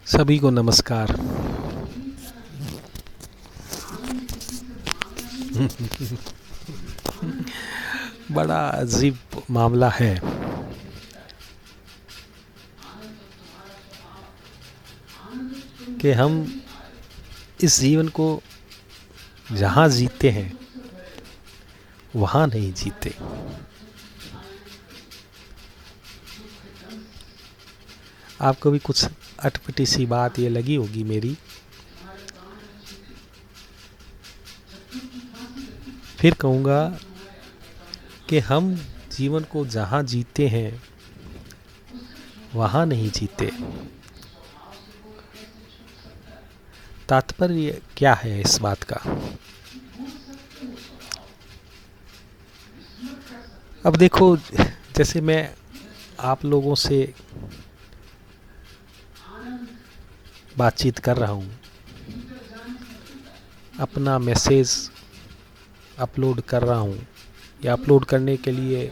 सभी को नमस्कार। बड़ा अजीब मामला है कि हम इस जीवन को जहाँ जीते हैं वहाँ नहीं जीते। आपको भी कुछ अटपटी सी बात ये लगी होगी मेरी। फिर कहूँगा कि हम जीवन को जहाँ जीते हैं वहाँ नहीं जीते। तात्पर्य क्या है इस बात का? अब देखो, जैसे मैं आप लोगों से बातचीत कर रहा हूँ, अपना मैसेज अपलोड कर रहा हूँ या अपलोड करने के लिए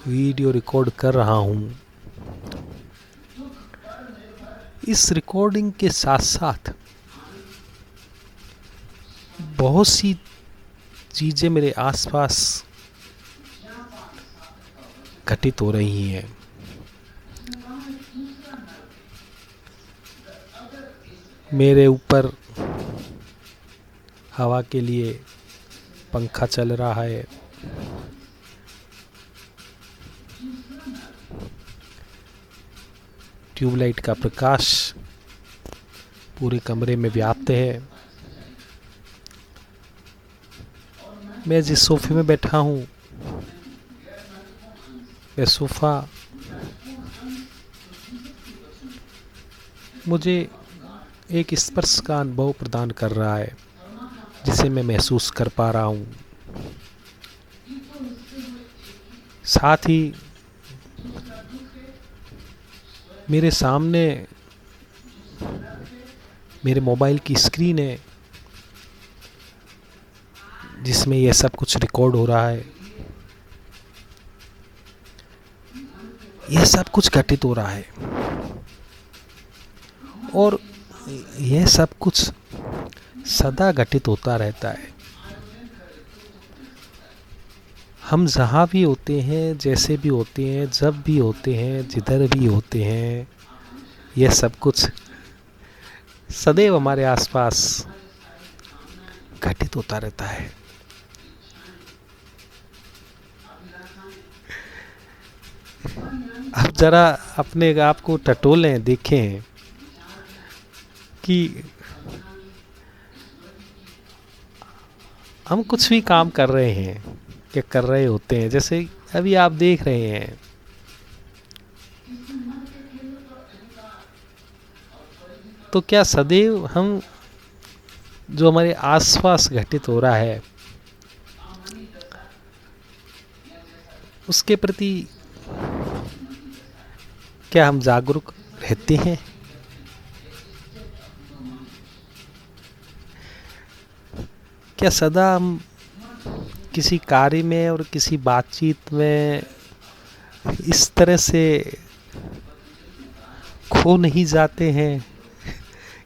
वीडियो रिकॉर्ड कर रहा हूँ। इस रिकॉर्डिंग के साथ साथ बहुत सी चीज़ें मेरे आसपास घटित हो रही हैं। मेरे ऊपर हवा के लिए पंखा चल रहा है, ट्यूबलाइट का प्रकाश पूरे कमरे में व्याप्त है। मैं जिस सोफे में बैठा हूँ वह सोफा मुझे एक स्पर्श का अनुभव प्रदान कर रहा है जिसे मैं महसूस कर पा रहा हूँ। साथ ही मेरे सामने मेरे मोबाइल की स्क्रीन है जिसमें यह सब कुछ रिकॉर्ड हो रहा है। यह सब कुछ घटित हो रहा है और यह सब कुछ सदा घटित होता रहता है। हम जहाँ भी होते हैं, जैसे भी होते हैं, जब भी होते हैं, जिधर भी होते हैं, यह सब कुछ सदैव हमारे आसपास घटित होता रहता है। अब जरा अपने आप को टटोलें, देखें कि हम कुछ भी काम कर रहे हैं या कर रहे होते हैं, जैसे अभी आप देख रहे हैं। तो क्या सदैव हम जो हमारे आसपास घटित हो रहा है उसके प्रति क्या हम जागरूक रहते हैं? क्या सदा हम किसी कार्य में और किसी बातचीत में इस तरह से खो नहीं जाते हैं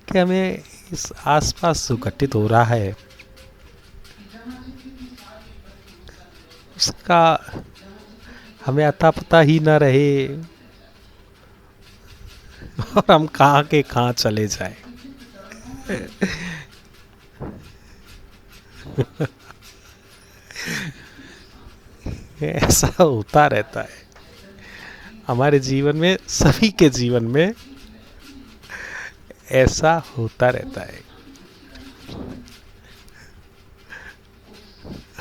कि हमें इस आसपास जो घटित हो रहा है उसका हमें अता पता ही ना रहे और हम कहाँ के कहाँ चले जाएं। ऐसा होता रहता है हमारे जीवन में, सभी के जीवन में ऐसा होता रहता है।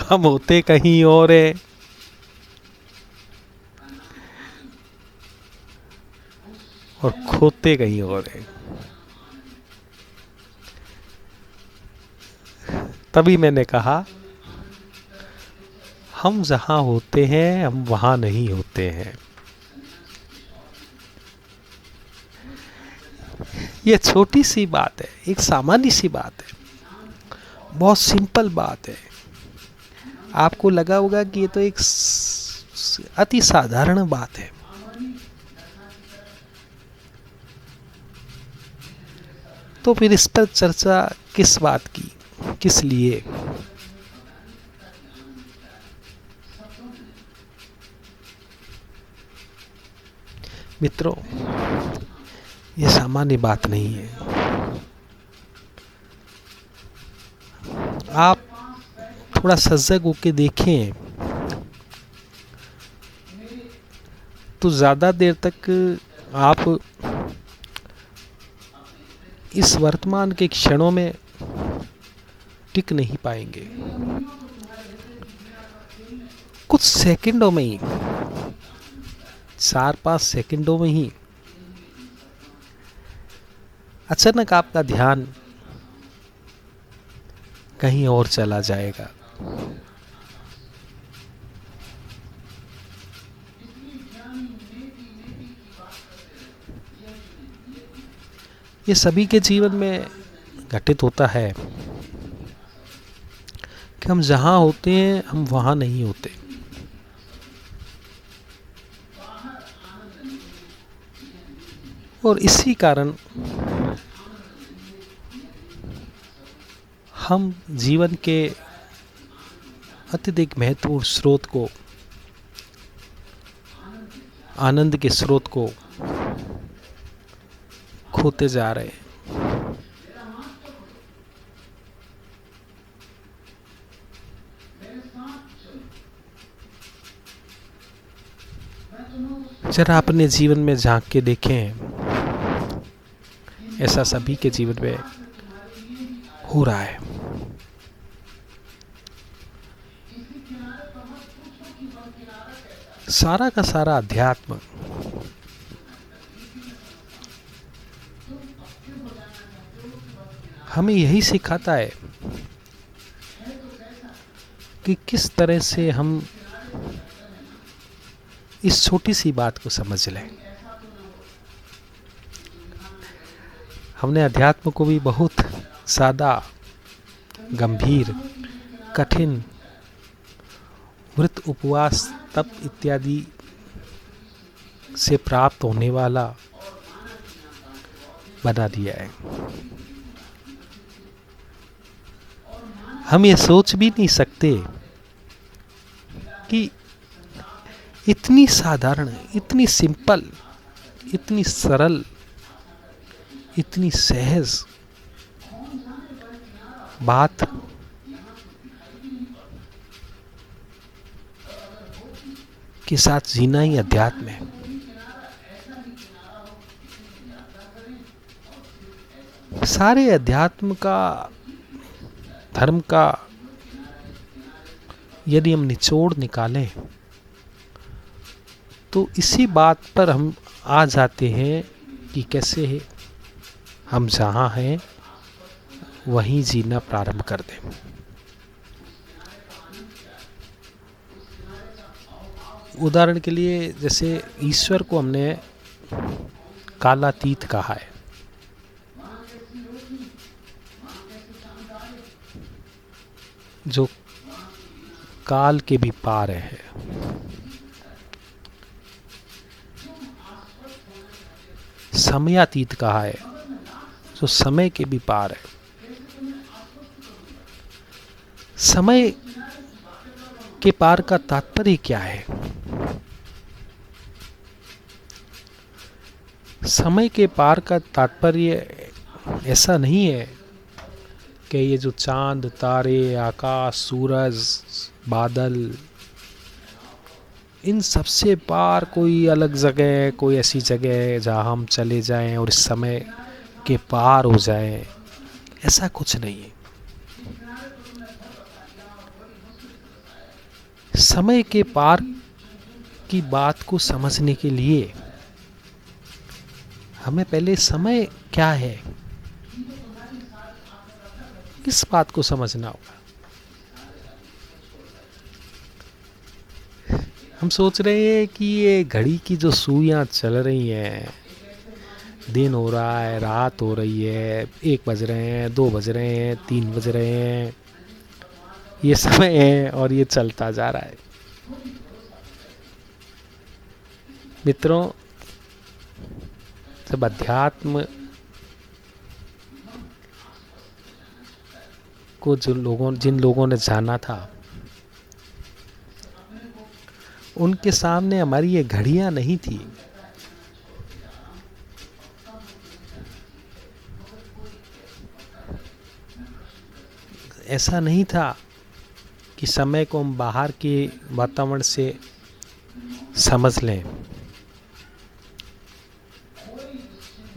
हम होते कहीं और हैं और खोते कहीं और हैं। तभी मैंने कहा, हम जहाँ होते हैं हम वहाँ नहीं होते हैं। ये छोटी सी बात है, एक सामान्य सी बात है, बहुत सिंपल बात है। आपको लगा होगा कि ये तो एक अति साधारण बात है, तो फिर इस पर चर्चा किस बात की, किस लिए? मित्रों, ये सामान्य बात नहीं है। आप थोड़ा सजग होके देखें तो ज़्यादा देर तक आप इस वर्तमान के क्षणों में टिक नहीं पाएंगे। कुछ सेकंडों में ही, 4-5 सेकंडों में ही अचानक आपका ध्यान कहीं और चला जाएगा। ये सभी के जीवन में घटित होता है कि हम जहाँ होते हैं हम वहाँ नहीं होते। और इसी कारण हम जीवन के अत्यधिक महत्वपूर्ण स्रोत को, आनंद के स्रोत को खोते जा रहे हैं। जरा अपने जीवन में झांक के देखें, ऐसा सभी के जीवन में हो रहा है। सारा का सारा अध्यात्म हमें यही सिखाता है कि किस तरह से हम इस छोटी सी बात को समझ लें। हमने अध्यात्म को भी बहुत सादा, गंभीर, कठिन, व्रत, उपवास, तप इत्यादि से प्राप्त होने वाला बना दिया है। हम ये सोच भी नहीं सकते कि इतनी साधारण, इतनी सिंपल, इतनी सरल, इतनी सहज बात के साथ जीना ही अध्यात्म है। सारे अध्यात्म का, धर्म का यदि हम निचोड़ निकालें तो इसी बात पर हम आ जाते हैं कि कैसे हम जहाँ हैं वहीं जीना प्रारंभ कर दें। उदाहरण के लिए, जैसे ईश्वर को हमने कालातीत कहा है, जो काल के भी पार है। समयातीत कहा है, जो समय के भी पार है। समय के पार का तात्पर्य क्या है? समय के पार का तात्पर्य ऐसा नहीं है कि ये जो चांद, तारे, आकाश, सूरज, बादल, इन सबसे पार कोई अलग जगह, कोई ऐसी जगह है जहाँ हम चले जाएं और इस समय के पार हो जाएं, ऐसा कुछ नहीं है। समय के पार की बात को समझने के लिए हमें पहले समय क्या है, इस बात को समझना होगा। हम सोच रहे हैं कि ये घड़ी की जो सुइयां चल रही हैं, दिन हो रहा है, रात हो रही है, 1 बज रहे हैं, 2 बज रहे हैं, 3 बज रहे हैं, ये समय है और ये चलता जा रहा है। मित्रों, जब अध्यात्म को जिन लोगों ने जाना था, उनके सामने हमारी ये घड़ियां नहीं थी। ऐसा नहीं था कि समय को हम बाहर के वातावरण से समझ लें।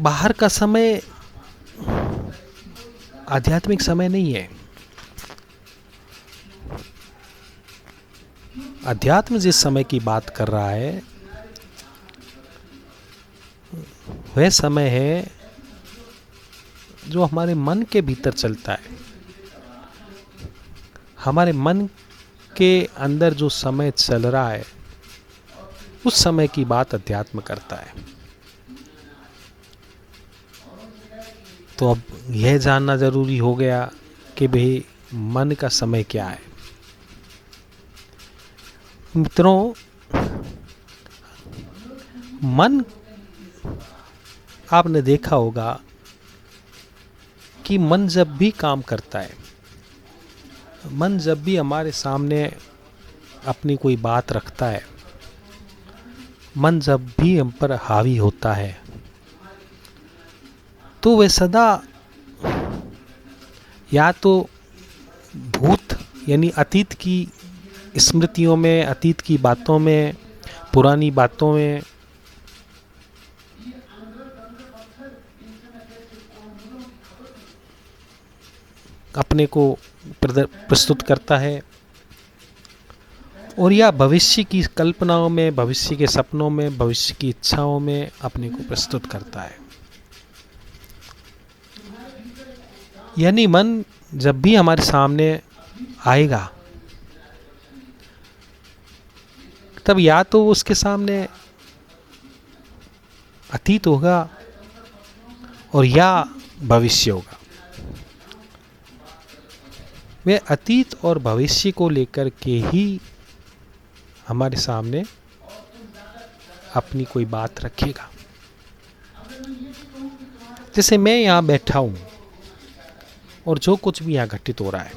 बाहर का समय आध्यात्मिक समय नहीं है। अध्यात्म जिस समय की बात कर रहा है वह समय है जो हमारे मन के भीतर चलता है। हमारे मन के अंदर जो समय चल रहा है उस समय की बात अध्यात्म करता है। तो अब यह जानना जरूरी हो गया कि भाई मन का समय क्या है। मित्रों, मन, आपने देखा होगा कि मन जब भी काम करता है, मन जब भी हमारे सामने अपनी कोई बात रखता है, मन जब भी हम पर हावी होता है, तो वह सदा या तो भूत यानी अतीत की स्मृतियों में, अतीत की बातों में, पुरानी बातों में अपने को प्रस्तुत करता है, और या भविष्य की कल्पनाओं में, भविष्य के सपनों में, भविष्य की इच्छाओं में अपने को प्रस्तुत करता है। यानी मन जब भी हमारे सामने आएगा तब या तो उसके सामने अतीत होगा और या भविष्य होगा। वह अतीत और भविष्य को लेकर के ही हमारे सामने अपनी कोई बात रखेगा। जैसे मैं यहाँ बैठा हूँ और जो कुछ भी यहाँ घटित हो रहा है,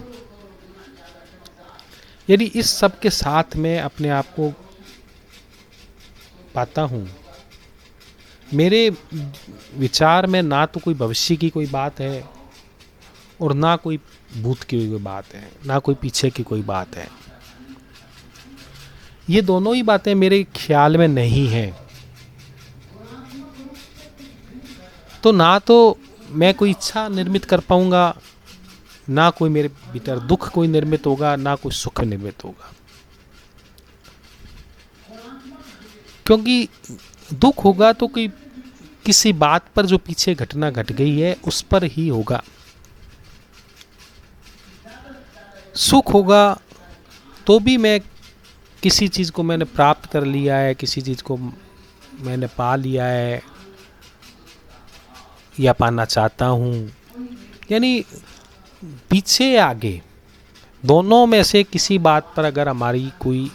यदि इस सब के साथ में अपने आप को पाता हूँ, मेरे विचार में ना तो कोई भविष्य की कोई बात है और ना कोई भूत की कोई बात है, ना कोई पीछे की कोई बात है। ये दोनों ही बातें मेरे ख्याल में नहीं हैं। तो ना तो मैं कोई इच्छा निर्मित कर पाऊंगा, ना कोई मेरे भीतर दुख कोई निर्मित होगा, ना कोई सुख निर्मित होगा। क्योंकि दुख होगा तो कोई किसी बात पर जो पीछे घटना घट गई है उस पर ही होगा। सुख होगा तो भी मैं किसी चीज़ को मैंने प्राप्त कर लिया है, किसी चीज़ को मैंने पा लिया है या पाना चाहता हूँ, यानी पीछे या आगे दोनों में से किसी बात पर अगर हमारी कोई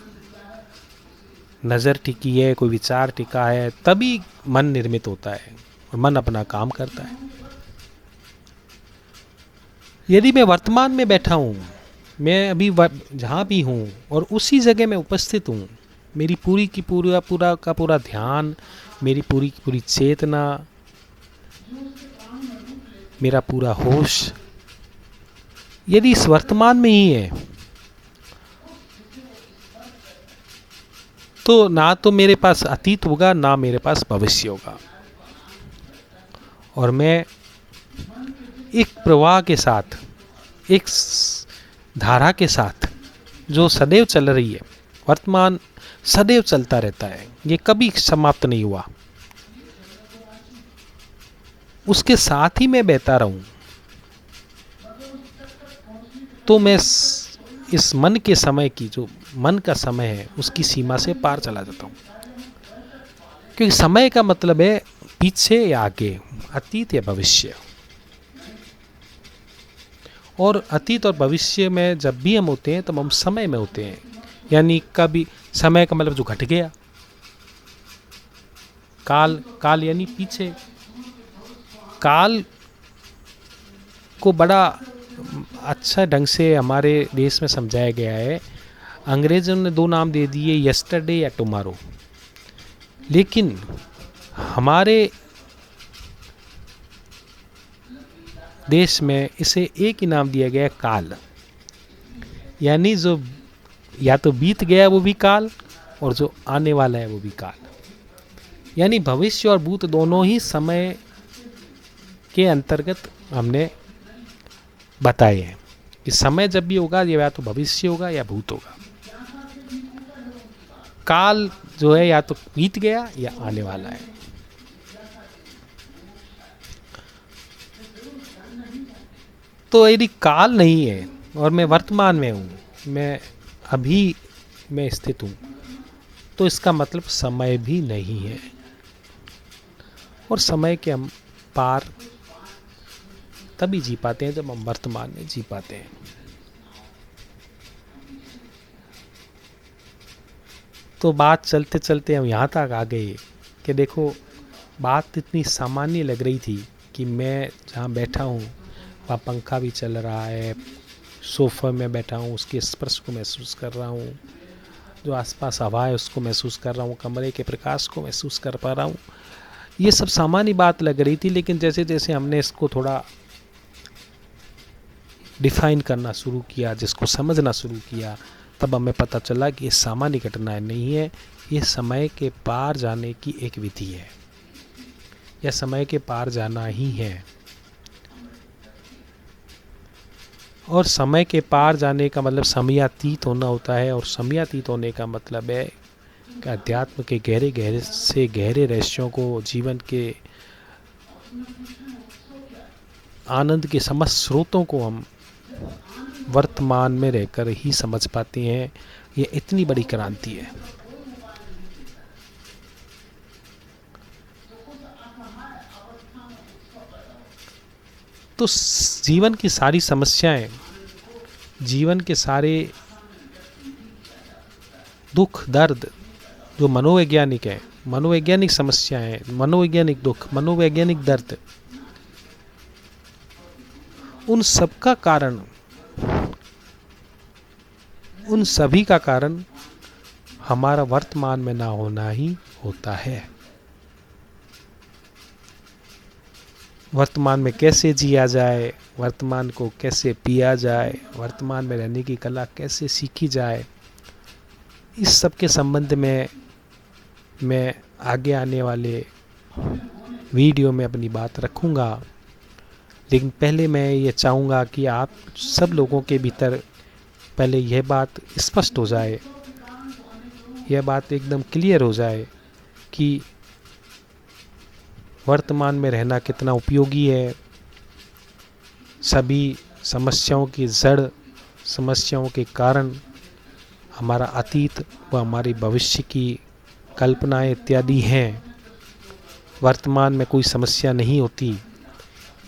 नज़र टिकी है, कोई विचार टिका है, तभी मन निर्मित होता है और मन अपना काम करता है। यदि मैं वर्तमान में बैठा हूँ, मैं अभी जहाँ भी हूँ और उसी जगह में उपस्थित हूँ, मेरी पूरी की पूरा ध्यान, मेरी पूरी की पूरी चेतना, मेरा पूरा होश यदि इस वर्तमान में ही है, तो ना तो मेरे पास अतीत होगा, ना मेरे पास भविष्य होगा, और मैं एक प्रवाह के साथ, एक धारा के साथ जो सदैव चल रही है, वर्तमान सदैव चलता रहता है, ये कभी समाप्त नहीं हुआ, उसके साथ ही मैं बहता रहूं, तो मैं इस मन के समय की, जो मन का समय है, उसकी सीमा से पार चला जाता हूँ। क्योंकि समय का मतलब है पीछे या आगे, अतीत या भविष्य। और अतीत और भविष्य में जब भी हम होते हैं तब हम समय में होते हैं। यानी कभी समय का मतलब जो घट गया, काल यानी पीछे। काल को बड़ा अच्छा ढंग से हमारे देश में समझाया गया है। अंग्रेज़ों ने 2 नाम दे दिए, यस्टरडे या टुमारो, लेकिन हमारे देश में इसे एक ही नाम दिया गया है, काल। यानी जो या तो बीत गया वो भी काल, और जो आने वाला है वो भी काल। यानी भविष्य और भूत दोनों ही समय के अंतर्गत हमने बताए हैं कि समय जब भी होगा या तो भविष्य होगा या भूत होगा। काल जो है या तो बीत गया या आने वाला है। तो यदि काल नहीं है और मैं वर्तमान में हूँ, मैं अभी में स्थित हूँ, तो इसका मतलब समय भी नहीं है। और समय के हम पार तभी जी पाते हैं जब हम वर्तमान में जी पाते हैं। तो बात चलते चलते हम यहाँ तक आ गए कि देखो, बात इतनी सामान्य लग रही थी कि मैं जहाँ बैठा हूँ वहाँ पंखा भी चल रहा है, सोफे में बैठा हूँ उसके स्पर्श को महसूस कर रहा हूँ, जो आसपास हवा है उसको महसूस कर रहा हूँ, कमरे के प्रकाश को महसूस कर पा रहा हूँ। ये सब सामान्य बात लग रही थी, लेकिन जैसे जैसे हमने इसको थोड़ा डिफाइन करना शुरू किया, जिसको समझना शुरू किया, तब हमें पता चला कि ये सामान्य घटनाएं नहीं है, ये समय के पार जाने की एक विधि है, या समय के पार जाना ही है। और समय के पार जाने का मतलब समयातीत होना होता है, और समयातीत होने का मतलब है कि अध्यात्म के गहरे गहरे से गहरे रहस्यों को, जीवन के आनंद के समस्त स्रोतों को हम वर्तमान में रहकर ही समझ पाते हैं। ये इतनी बड़ी क्रांति है। तो जीवन की सारी समस्याएं, जीवन के सारे दुख दर्द जो मनोवैज्ञानिक है, मनोवैज्ञानिक समस्याएं, मनोवैज्ञानिक दुख, मनोवैज्ञानिक दर्द, उन सबका कारण, उन सभी का कारण हमारा वर्तमान में ना होना ही होता है। वर्तमान में कैसे जिया जाए, वर्तमान को कैसे पिया जाए, वर्तमान में रहने की कला कैसे सीखी जाए, इस सब के संबंध में मैं आगे आने वाले वीडियो में अपनी बात रखूँगा। लेकिन पहले मैं ये चाहूँगा कि आप सब लोगों के भीतर पहले यह बात स्पष्ट हो जाए, यह बात एकदम क्लियर हो जाए कि वर्तमान में रहना कितना उपयोगी है। सभी समस्याओं की जड़, समस्याओं के कारण हमारा अतीत व हमारी भविष्य की कल्पनाएं इत्यादि हैं। वर्तमान में कोई समस्या नहीं होती।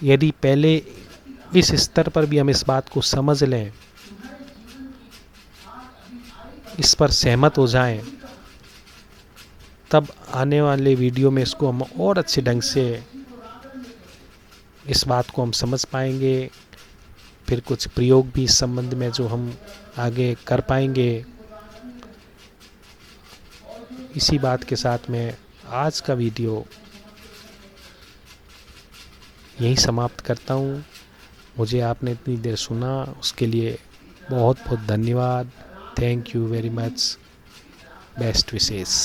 यदि पहले इस स्तर पर भी हम इस बात को समझ लें, इस पर सहमत हो जाएं, तब आने वाले वीडियो में इसको हम और अच्छे ढंग से इस बात को हम समझ पाएंगे। फिर कुछ प्रयोग भी इस संबंध में जो हम आगे कर पाएंगे। इसी बात के साथ मैं आज का वीडियो यहीं समाप्त करता हूँ। मुझे आपने इतनी देर सुना, उसके लिए बहुत बहुत धन्यवाद। Thank you very much. Best wishes.